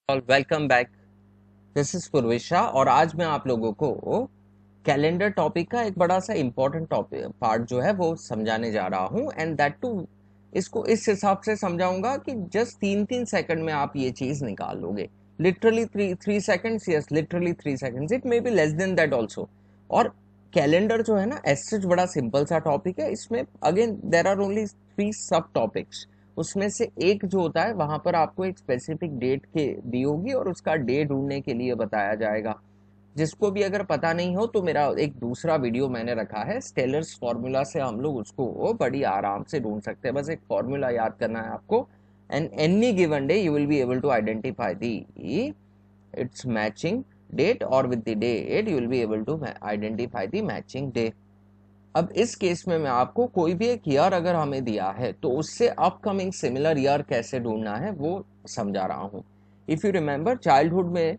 All welcome back. This is Purvisha और आज मैं आप लोगों को कैलेंडर टॉपिक का एक बड़ा सा इंपॉर्टेंट टॉपिक पार्ट जो है वो समझाने जा रहा हूँ एंड दैट टू इसको इस हिसाब से समझाऊंगा कि जस्ट 3-3 सेकंड में आप ये चीज निकाल लोगे। Literally three seconds, yes literally 3 seconds, it may be less than that also. और कैलेंडर जो है ना एज सच बड़ा सिंपल सा टॉपिक है। इसमें अगेन देर आर ओनली 3 सब टॉपिक्स। उसमें से एक जो होता है वहां पर आपको एक स्पेसिफिक डेट के दी होगी और उसका डे ढूंढने के लिए बताया जाएगा। जिसको भी अगर पता नहीं हो तो मेरा एक दूसरा वीडियो मैंने रखा है, स्टेलर्स फॉर्मूला से हम लोग उसको बड़ी आराम से ढूंढ सकते हैं। बस एक फॉर्मूला याद करना है आपको and any given day you will be able to identify the its matching date और with the date you will be able to identify the matching day. अब इस केस में मैं आपको कोई भी एक ईयर अगर हमें दिया है तो उससे अपकमिंग सिमिलर ईयर कैसे ढूंढना है वो समझा रहा हूं। इफ यू रिमेंबर चाइल्डहुड में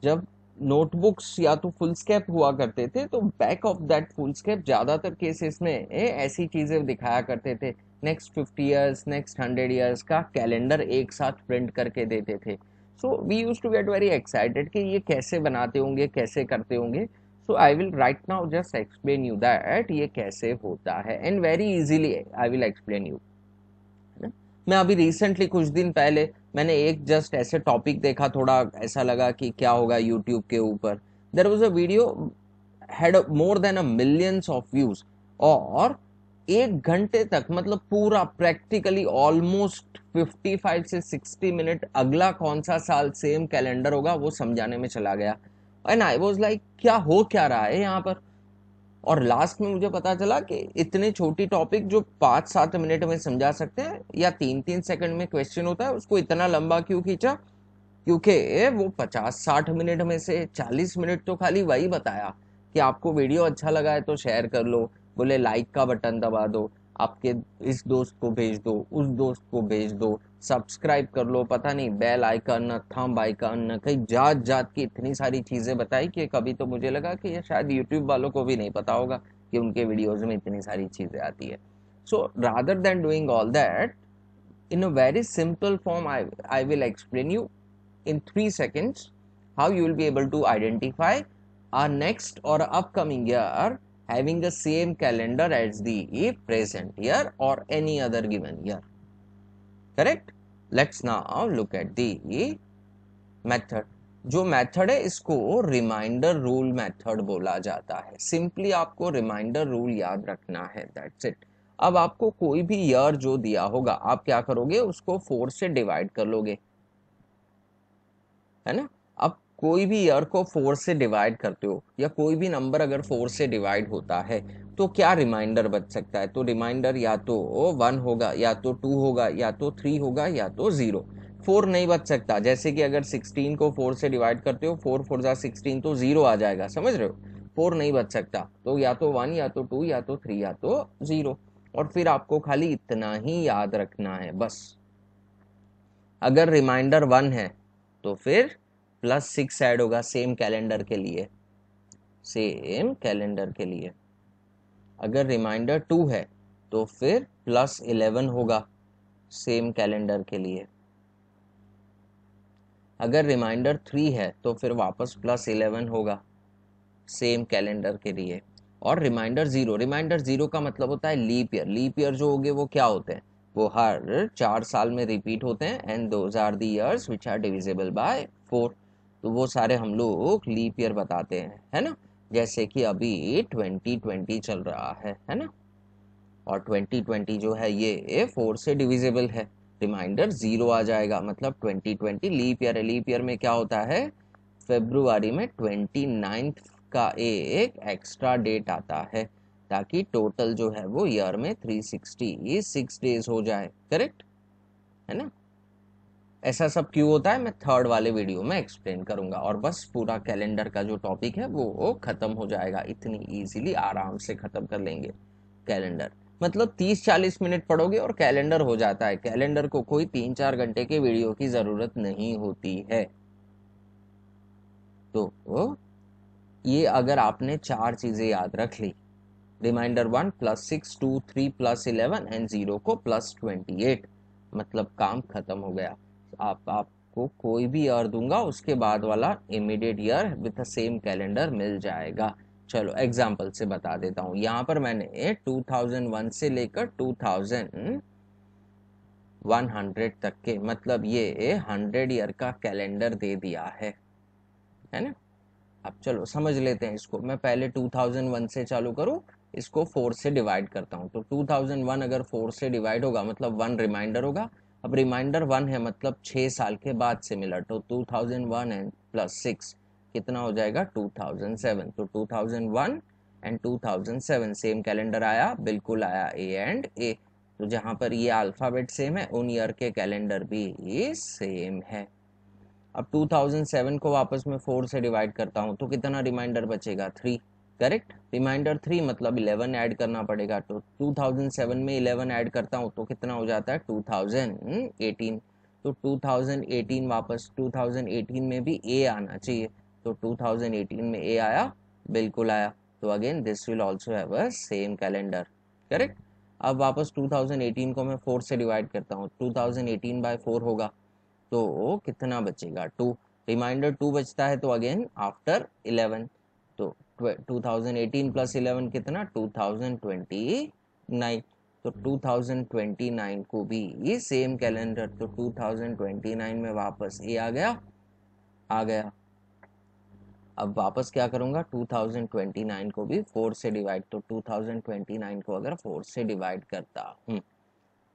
जब नोटबुक्स या तो फुल स्केप हुआ करते थे तो back of that foolscap ज्यादातर केसेस में ऐसी चीजें दिखाया करते थे। नेक्स्ट 50 ईयर्स, नेक्स्ट 100 ईयर्स का कैलेंडर एक साथ प्रिंट करके देते थे। So we use to get very excited कि ये कैसे बनाते होंगे, कैसे करते होंगे। So I will write now just explain you that ये कैसे होता है and very easily I will explain you. मैं अभी रिसेंटली कुछ दिन पहले मैंने एक जस्ट ऐसे टॉपिक देखा, थोड़ा ऐसा लगा कि क्या होगा यूट्यूब के ऊपर। There was a video had more than a millions of views और 1 घंटे तक मतलब पूरा प्रैक्टिकली ऑलमोस्ट 55 से 60 मिनट अगला कौन सा साल सेम कैलेंडर होगा वो समझाने में चला गया। एंड आई वाज लाइक क्या हो क्या रहा है यहाँ पर। और लास्ट में मुझे पता चला कि इतनी छोटी टॉपिक जो 5-7 मिनट में समझा सकते हैं या 3-3 सेकंड में क्वेश्चन होता है उसको इतना लंबा क्यों खींचा। क्योंकि वो 50-60 मिनट में से 40 मिनट तो खाली वही बताया कि आपको वीडियो अच्छा लगा है तो शेयर कर लो, बोले लाइक का बटन दबा दो, आपके इस दोस्त को भेज दो, उस दोस्त को भेज दो, सब्सक्राइब कर लो, पता नहीं बेल आइकन न, थंब आइकन न, कहीं जात जात की इतनी सारी चीजें बताई कि कभी तो मुझे लगा कि ये शायद यूट्यूब वालों को भी नहीं पता होगा कि उनके वीडियोज में इतनी सारी चीजें आती है। So rather than doing all that in a very simple form, I will explain you in 3 seconds how you will be able to identify our next or upcoming year having the same calendar as the present year or any other given year. Correct? Let's now look at the method. जो method है इसको reminder rule method बोला जाता है। Simply आपको reminder rule याद रखना है, दैट्स इट। अब आपको कोई भी ईयर जो दिया होगा आप क्या करोगे, उसको 4 से डिवाइड कर लोगे, है ना। अब कोई भी ईयर को 4 से डिवाइड करते हो या कोई भी नंबर अगर 4 से डिवाइड होता है तो क्या रिमाइंडर बच सकता है। तो रिमाइंडर या तो 1 होगा, या तो 2 होगा, या तो 3 होगा, या तो 0। 4 नहीं बच सकता। जैसे कि अगर 16 को 4 से डिवाइड करते हो, 4 4 जा 16 तो 0 आ जाएगा, समझ रहे हो। 4 नहीं बच सकता तो या तो 1, या तो 2, या तो 3, या तो 0। और फिर आपको खाली इतना ही याद रखना है बस। अगर रिमाइंडर 1 है तो फिर +6 ऐड होगा सेम कैलेंडर के लिए, सेम कैलेंडर के लिए। अगर रिमाइंडर 2 है तो फिर +11 होगा सेम कैलेंडर के लिए। अगर रिमाइंडर 3 है तो फिर वापस +11 होगा सेम कैलेंडर के लिए। और रिमाइंडर 0 का मतलब होता है लीप ईयर। लीप ईयर जो होंगे वो क्या होते हैं, वो हर 4 साल में रिपीट होते हैं and those are the years which are divisible by 4। तो वो सारे हम लोग लीप ईयर बताते हैं, है ना। जैसे कि अभी 2020 चल रहा है ना। और 2020 जो है ये 4 से डिविजिबल है, रिमाइंडर 0 आ जाएगा, मतलब 2020 लीप ईयर है। लीप ईयर में क्या होता है, फेब्रुआरी में 29th का एक एक्स्ट्रा डेट आता है ताकि टोटल जो है वो ईयर में 366 डेज हो जाए, करेक्ट है ना। ऐसा सब क्यों होता है मैं थर्ड वाले वीडियो में एक्सप्लेन करूंगा। और बस पूरा कैलेंडर का जो टॉपिक है वो खत्म हो जाएगा, इतनी इजीली आराम से खत्म कर लेंगे कैलेंडर। मतलब 30-40 मिनट पढ़ोगे और कैलेंडर हो जाता है। कैलेंडर को कोई 3-4 घंटे के वीडियो की जरूरत नहीं होती है। तो ये अगर आपने 4 चीजें याद रख ली, रिमाइंडर 1 +6, 2, 3 +11 एंड 0 को +28, मतलब काम खत्म हो गया। आप आपको कोई भी ईयर दूंगा उसके बाद वाला immediate year with the same calendar मिल जाएगा। चलो एग्जाम्पल से बता देता हूँ। यहाँ पर मैंने 2001 से लेकर 2100 तक के, मतलब ये 100 ईयर का कैलेंडर दे दिया है ना। अब चलो समझ लेते हैं इसको। मैं पहले 2001 से चालू करूँ, इसको 4 से डिवाइड करता हूँ। तो 2001 अगर 4 से डिवाइड होगा मतलब 1 रिमाइंडर होगा। अब रिमाइंडर 1 है मतलब 6 साल के बाद से मिला, तो 2001 एंड प्लस 6 कितना हो जाएगा 2007। तो 2001 एंड 2007 सेम कैलेंडर आया, बिल्कुल आया ए एंड ए। तो जहां पर ये अल्फाबेट सेम है उन ईयर के कैलेंडर भी सेम है। अब 2007 को वापस में 4 से डिवाइड करता हूँ तो कितना रिमाइंडर बचेगा 3, करेक्ट। रिमाइंडर 3 मतलब 11 ऐड करना पड़ेगा। तो 2007 में 11 ऐड करता हूँ तो कितना हो जाता है 2018। तो 2018 वापस 2018 में भी ए आना चाहिए। तो 2018 में ए आया, बिल्कुल आया। तो again this will also have a same calendar, correct. अब वापस 2018 को मैं 4 से डिवाइड करता हूँ, 2018 बाय 4 होगा तो कितना बचेगा 2। रिमाइंडर 2 बचता है तो अगेन आफ्टर 11। तो 2018 प्लस 11 कितना 2029। तो 2029 को भी ये सेम कैलेंडर, तो 2029 में वापस ए आ गया। अब वापस क्या करूंगा 2029 को भी 4 से डिवाइड। तो 2029 को अगर 4 से डिवाइड करता हूँ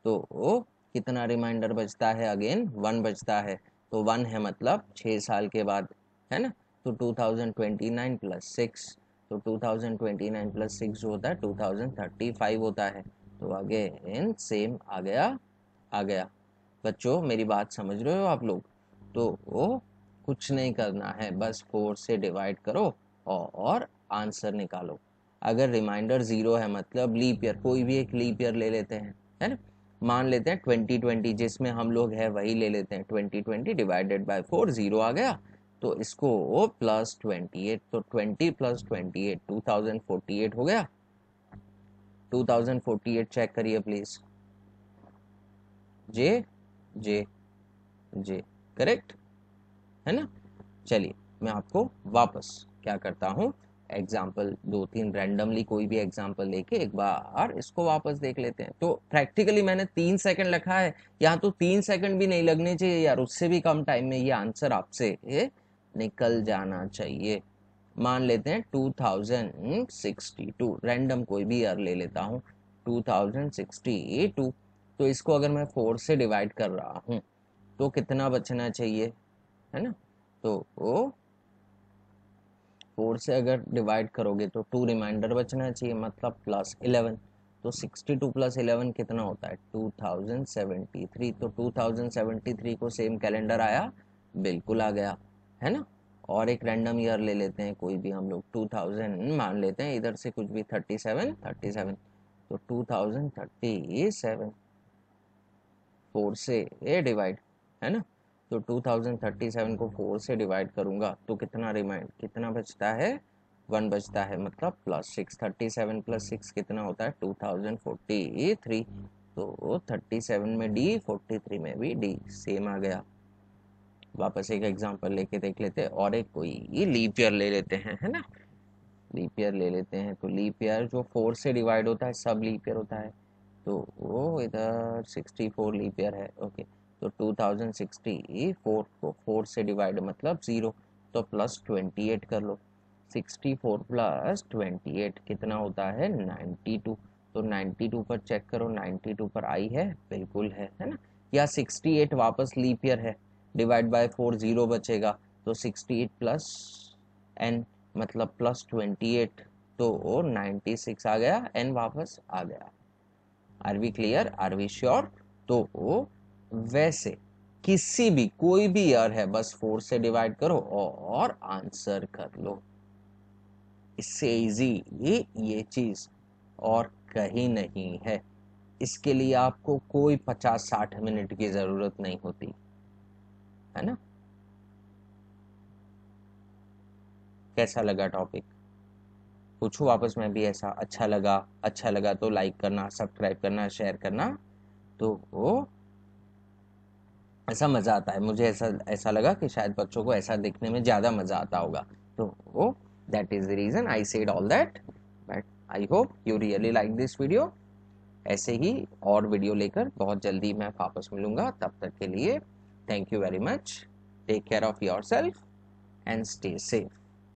तो कितना रिमाइंडर बचता है अगेन 1 बचता है। तो 1 है मतलब 6 साल के बाद, है ना। तो 2029 प्लस 6, तो 2029 प्लस 6 जो होता है 2035 होता है। तो अगेन सेम आ गया। बच्चों मेरी बात समझ रहे हो आप लोग। तो कुछ नहीं करना है, बस 4 से डिवाइड करो और आंसर निकालो। अगर रिमाइंडर 0 है मतलब लीप ईयर, कोई भी एक लीप ईयर ले लेते हैं, है ना। मान लेते हैं 2020 जिसमें हम लोग है वही ले लेते हैं। 2020 डिवाइडेड बाय 4 0 आ गया। तो इसको प्लस 28, तो 20 प्लस 28 2048 हो गया। 2048 चेक करिए please. J J J correct है ना। चलिए मैं आपको वापस क्या करता हूँ, एग्जाम्पल 2-3 रैंडमली कोई भी एग्जाम्पल लेके एक बार इसको वापस देख लेते हैं। तो प्रैक्टिकली मैंने 3 सेकंड लिखा है, यहाँ तो 3 सेकंड भी नहीं लगने चाहिए यार, उससे भी कम टाइम में ये आंसर आपसे निकल जाना चाहिए। मान लेते हैं 2062, रैंडम कोई भी ईयर ले लेता हूँ 2062। तो इसको अगर मैं 4 से डिवाइड कर रहा हूँ तो कितना बचना चाहिए, है ना। तो वो 4 से अगर डिवाइड करोगे तो 2 रिमाइंडर बचना चाहिए मतलब प्लस 11। तो 62 प्लस 11 कितना होता है 2073। तो 2073 को सेम कैलेंडर आया, बिल्कुल आ गया, है ना। और एक रैंडम ईयर ले लेते हैं कोई भी हम लोग 2000 मान लेते हैं, इधर से कुछ भी 37। तो 2037 4 से डिवाइड, है ना। तो 2037 को 4 से डिवाइड करूंगा तो कितना बचता है 1 बचता है मतलब प्लस 6। 37 प्लस 6 कितना होता है 2043। तो 37 में डी 43 में भी डी सेम आ गया। वापस एक एग्जांपल लेके देख लेते हैं और एक कोई लीप ईयर ले लेते हैं, है ना। लीप ईयर ले लेते हैं। तो लीप ईयर जो 4 से डिवाइड होता है सब लीप ईयर होता है। तो वो इधर 64 लीप ईयर है, ओके। तो 2064 को 4 से डिवाइड मतलब 0, तो प्लस 28 कर लो। 64 प्लस 28 कितना होता है 92। तो 92 पर चेक करो, 92 पर आई है, बिल्कुल है ना। या 68 वापस लीप ईयर है, डिवाइड बाय 4 0 बचेगा। तो 68 प्लस एन मतलब प्लस 28, तो 96 आ गया, एन वापस आ गया। Are we clear, are we sure. तो वैसे किसी भी कोई भी ईयर है बस 4 से डिवाइड करो और आंसर कर लो। इससे इजी ये चीज और कहीं नहीं है। इसके लिए आपको कोई 50-60 मिनट की जरूरत नहीं होती, है ना। कैसा लगा टॉपिक, पूछो वापस में भी। ऐसा अच्छा लगा तो लाइक करना, सब्सक्राइब करना, शेयर करना। तो ऐसा मज़ा आता है, मुझे ऐसा ऐसा लगा कि शायद बच्चों को ऐसा देखने में ज़्यादा मज़ा आता होगा, तो वो that is the reason I said all that. But I hope you really like this video. ऐसे ही और वीडियो लेकर बहुत जल्दी मैं वापस मिलूंगा, तब तक के लिए thank you very much, take care of yourself and stay safe.